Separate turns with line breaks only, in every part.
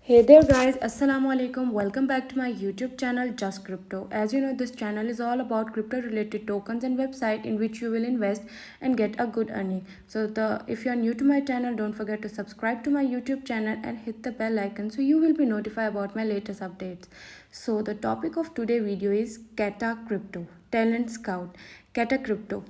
Hey there guys, Assalamu alaikum. Welcome back to my YouTube channel Just Crypto. As you know, this channel is all about crypto related tokens and website in which you will invest and get a good earning. So if you are new to my channel, don't forget to subscribe to my YouTube channel and hit the bell icon so you will be notified about my latest updates. So the topic of today's video is Kata Crypto, Talent Scout, Kata Crypto.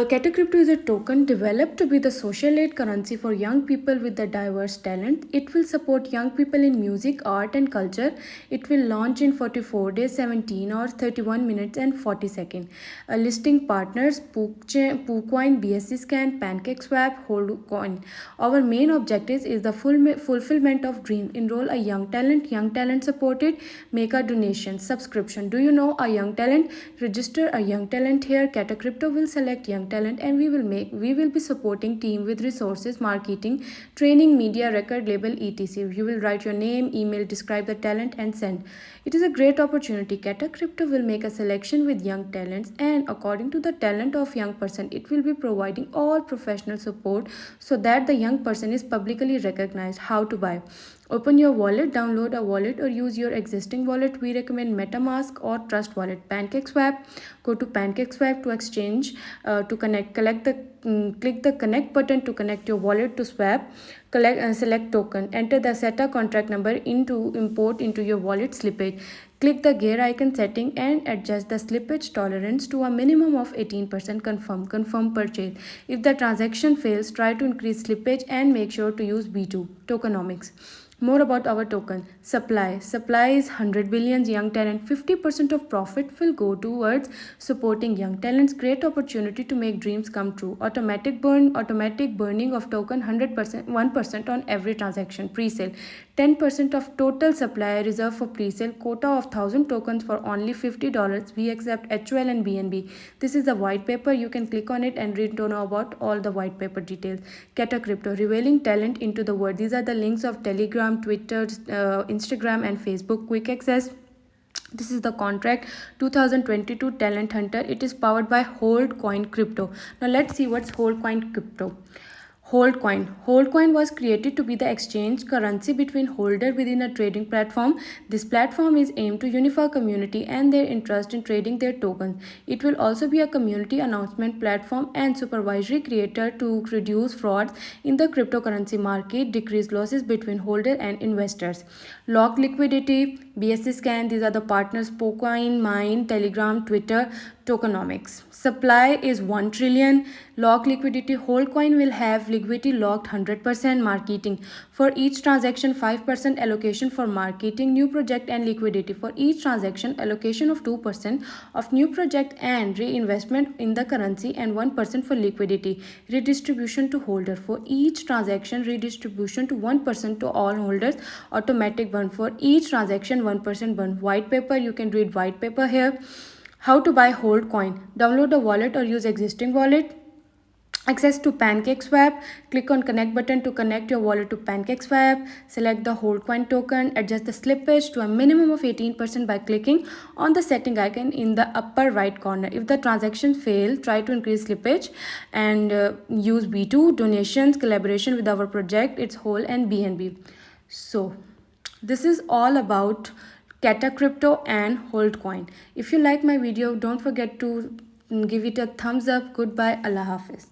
Kata Crypto is a token developed to be the social aid currency for young people with the diverse talent. It will support young people in music, art, and culture. It will launch in 44 days, 17 hours, 31 minutes, and 40 seconds. Listing partners PooCoin, BSC Scan, PancakeSwap, HoldCoin. Our main objective is the fulfillment of dream. Enroll a young talent supported, make a donation, subscription. Do you know a young talent? Register a young talent here. Kata Crypto will select young talent and we will be supporting team with resources, marketing, training, media, record label, etc. You will write your name, email, describe the talent and send. It is a great opportunity. Kata Crypto will make a selection with young talents and according to the talent of young person it will be providing all professional support so that the young person is publicly recognized. How to buy? Open your wallet, download a wallet or use your existing wallet. We recommend MetaMask or Trust Wallet. PancakeSwap, go to PancakeSwap to exchange, to connect. Click the connect button to connect your wallet to swap. Select token. Enter the SETA contract number into import into your wallet slippage. Click the gear icon setting and adjust the slippage tolerance to a minimum of 18%. Confirm purchase. If the transaction fails, try to increase slippage and make sure to use B2 tokenomics. More about our token. Supply is 100 billion young talent. 50% of profit will go towards supporting young talents. Great opportunity to make dreams come true. Automatic burning of token 100%, 1% on every transaction. Pre-sale 10% of total supply reserved for pre-sale. Quota of 1000 tokens for only $50. We accept HOL and BNB. This is the white paper. You can click on it and read to know about all the white paper details. Kata Crypto, revealing talent into the world. These are the links of Telegram, Twitter, Instagram and Facebook. Quick access. This is the contract 2022 Talent Hunter. It is powered by HoldCoin Crypto. Now let's see what's HoldCoin Crypto. HoldCoin was created to be the exchange currency between holder within a trading platform. This platform is aimed to unify community and their interest in trading their tokens. It will also be a community announcement platform and supervisory creator to reduce frauds in the cryptocurrency market, decrease losses between holder and investors. Lock liquidity, BSC Scan, these are the partners: PooCoin, Mine, Telegram, Twitter, tokenomics. Supply is 1 trillion. Lock liquidity, HoldCoin will have liquidity locked 100%. Marketing, for each transaction 5% allocation for marketing, new project and liquidity. For each transaction allocation of 2% of new project and reinvestment in the currency and 1% for liquidity. Redistribution to holder, for each transaction redistribution to 1% to all holders. Automatic burn, for each transaction 1% burn. White paper, you can read white paper here. How to buy HoldCoin? Download a wallet or use existing wallet. Access to PancakeSwap. Click on connect button to connect your wallet to PancakeSwap. Select the HoldCoin token. Adjust the slippage to a minimum of 18% by clicking on the setting icon in the upper right corner. If the transaction fail, try to increase slippage and use B2 donations, collaboration with our project. It's HOL and BNB. So this is all about Kata Crypto and HoldCoin. If you like my video, don't forget to give it a thumbs up. Goodbye. Allah Hafiz.